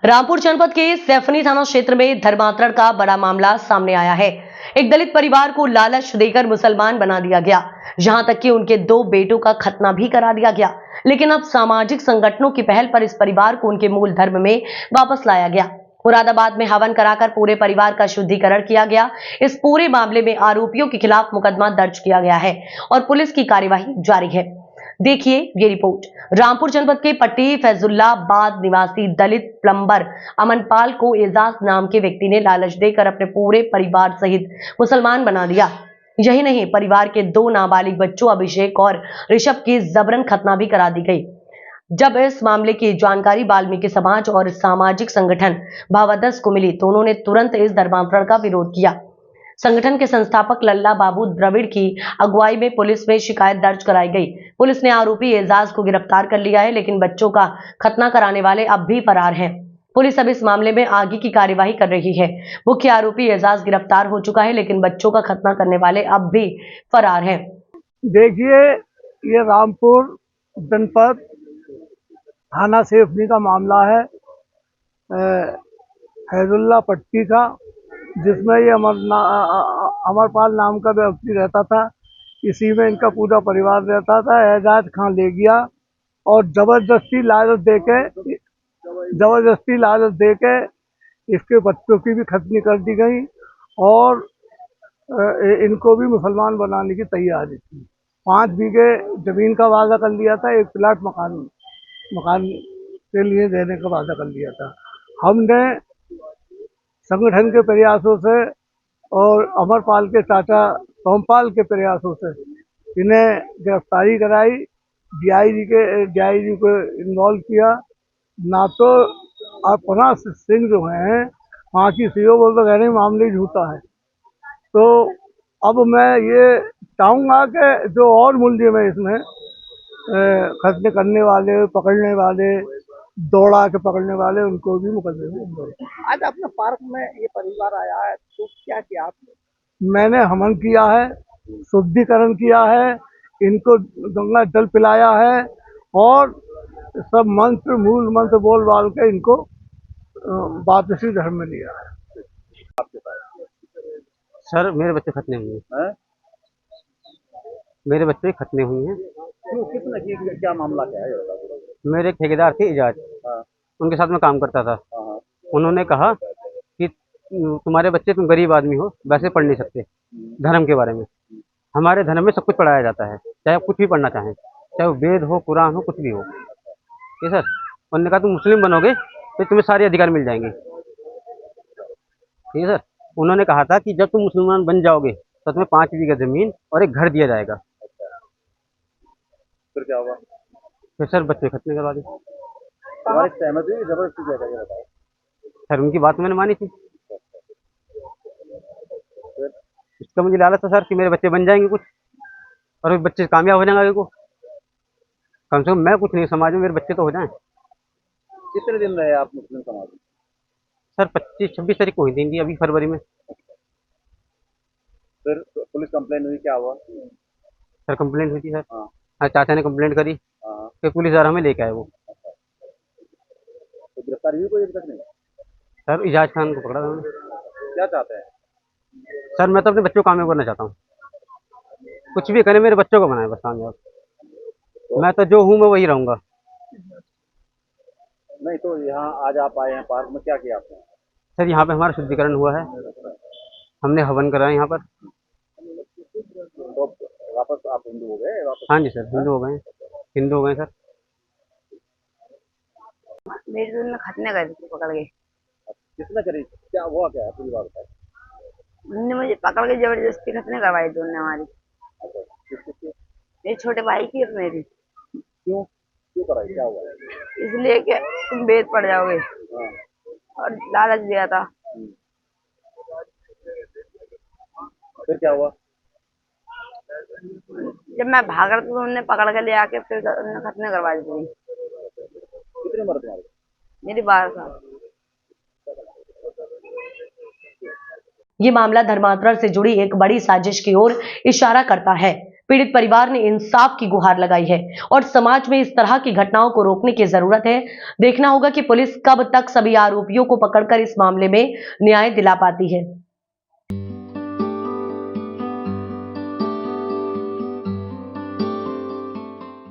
रामपुर जनपद के सैफनी थाना क्षेत्र में धर्मांतरण का बड़ा मामला सामने आया है। एक दलित परिवार को लालच देकर मुसलमान बना दिया गया, यहां तक कि उनके 2 बेटों का खतना भी करा दिया गया। लेकिन अब सामाजिक संगठनों की पहल पर इस परिवार को उनके मूल धर्म में वापस लाया गया। मुरादाबाद में हवन कराकर पूरे परिवार का शुद्धिकरण किया गया। इस पूरे मामले में आरोपियों के खिलाफ मुकदमा दर्ज किया गया है और पुलिस की कार्यवाही जारी है। देखिए ये रिपोर्ट। रामपुर जनपद के पट्टी फैजुल्लाबाद निवासी दलित प्लम्बर अमनपाल को एजाज नाम के व्यक्ति ने लालच देकर अपने पूरे परिवार सहित मुसलमान बना दिया। यही नहीं, परिवार के 2 नाबालिग बच्चों अभिषेक और ऋषभ की जबरन खतना भी करा दी गई। जब इस मामले की जानकारी वाल्मीकि समाज और सामाजिक संगठन भावादस को मिली तो उन्होंने तुरंत इस धर्मांतरण का विरोध किया। संगठन के संस्थापक लल्ला बाबू द्रविड़ की अगुवाई में पुलिस में शिकायत दर्ज कराई गई। पुलिस ने आरोपी एजाज को गिरफ्तार कर लिया है, लेकिन बच्चों का खतना कराने वाले अब भी फरार हैं। पुलिस अब इस मामले में आगे की कार्यवाही कर रही है। मुख्य आरोपी एजाज गिरफ्तार हो चुका है, लेकिन बच्चों का खतना करने वाले अब भी फरार हैं। देखिए, ये रामपुर जनपद थाना सैफनी का मामला है, फैजुल्ला पट्टी का, जिसमें ये अमरपाल नाम का व्यक्ति रहता था। इसी में इनका पूरा परिवार रहता था। एजाज खान ले गया और जबरदस्ती लालच देके इसके बच्चों की भी खतनी कर दी गई और इनको भी मुसलमान बनाने की तैयारी थी। 5 बीघे जमीन का वादा कर लिया था, एक प्लाट मकान के लिए देने का वादा कर लिया था। हमने संगठन के प्रयासों से और अमरपाल के चाचा सोमपाल के प्रयासों से इन्हें गिरफ्तारी कराई, डीआईजी को इन्वॉल्व किया। ना तो अपना सिंह जो है वहाँ की सीओ बोल तो कहने मामले झूठा है। तो अब मैं ये चाहूँगा कि जो और मुलजिम है इसमें खतने करने वाले, पकड़ने वाले, दौड़ा के पकड़ने वाले, उनको भी मुकदमे में। आज अपने पार्क में ये परिवार आया है, तो क्या किया आपने? मैंने हवन किया है, शुद्धिकरण किया है, इनको गंगा जल पिलाया है और सब मूल मंत्र बोल बाल के इनको वापसी धर्म में लिया है। सर, मेरे बच्चे खतने हुए हैं। मेरे बच्चे खतने हुए हैं। क्यों, किसने किया, क्या मामला क्या है? मेरे एक ठेकेदार थे एजाज, उनके साथ मैं काम करता था। उन्होंने कहा कि तुम्हारे बच्चे, तुम गरीब आदमी हो, वैसे पढ़ नहीं सकते धर्म के बारे में। हमारे धर्म में सब कुछ पढ़ाया जाता है, चाहे आप कुछ भी पढ़ना चाहें, चाहे वो वेद हो, कुरान हो, कुछ भी हो। ठीक है सर। उन्होंने कहा तुम मुस्लिम बनोगे तो तुम्हें सारे अधिकार मिल जाएंगे। ठीक है सर। उन्होंने कहा था कि जब तुम मुसलमान बन जाओगे तो तुम्हें 5 बीघा जमीन और एक घर दिया जाएगा। फिर क्या हुआ? फिर सर बच्चे खतने करवा दी। तुम्हारी सहमति हुई, जबरदस्ती किया गया? बताओ सर, उनकी बात मैंने मानी थी। इसका मुझे लालच था सर कि मेरे बच्चे बन जाएंगे कुछ और वो बच्चे कामयाब हो जाएंगे आगे को। कम से कम मैं कुछ नहीं, समाज में मेरे बच्चे तो हो जाएं। कितने दिन रहे आप मुस्लिम समाज में? सर 25-26 तारीख को हुई थी अभी फरवरी में। फिर पुलिस कंप्लेन हुई, क्या हुआ? सर कंप्लेंट हुई थी सर। हाँ। हाँ, चाचा ने कंप्लेंट करी, हाँ। फिर पुलिस द्वारा हमें लेके आए वो। तो गिरफ्तारी हुई कोई अभी तक नहीं? सर एजाज खान को पकड़ा था उन्होंने। क्या चाहते हैं? सर मैं तो अपने बच्चों को कामयाब करना चाहता हूँ। कुछ भी करें, मेरे बच्चों को बनाए बस कामयाब। मैं तो जो हूँ मैं वही रहूँगा। नहीं तो यहाँ आज आप आए हैं पार्क में, क्या किया आपने? सर यहाँ पे हमारा शुद्धिकरण हुआ है, हमने हवन करा है यहाँ पर। तो वापस आप हिंदू हो गए वापस? हाँ जी सर, हिंदू हो गए, हिंदू हो गए सर। मेरे दूध में खतने कर दी पकड़ के। किसने करी, क्या हुआ, क्या है पूरी बात बताए? उन्होंने मुझे पकड़ के जबरदस्ती खतने करवाई दोनों ने हमारी। किसकी? मेरे छोटे भाई की और मेरी। क्यों क्यों कराई, क्या हुआ? इसलिए कि तुम वेद पढ़ जाओगे हाँ। और लालच दिया था। फिर क्या हुआ? जब मैं भाग रहा था तो उन्होंने पकड़ के ले आके फिर उन्होंने खतने करवा दी। कितनी उम्र तुम्हारी? मेरी 12 साल। ये मामला धर्मांतरण से जुड़ी एक बड़ी साजिश की ओर इशारा करता है। पीड़ित परिवार ने इंसाफ की गुहार लगाई है और समाज में इस तरह की घटनाओं को रोकने की जरूरत है। देखना होगा कि पुलिस कब तक सभी आरोपियों को पकड़कर इस मामले में न्याय दिला पाती है।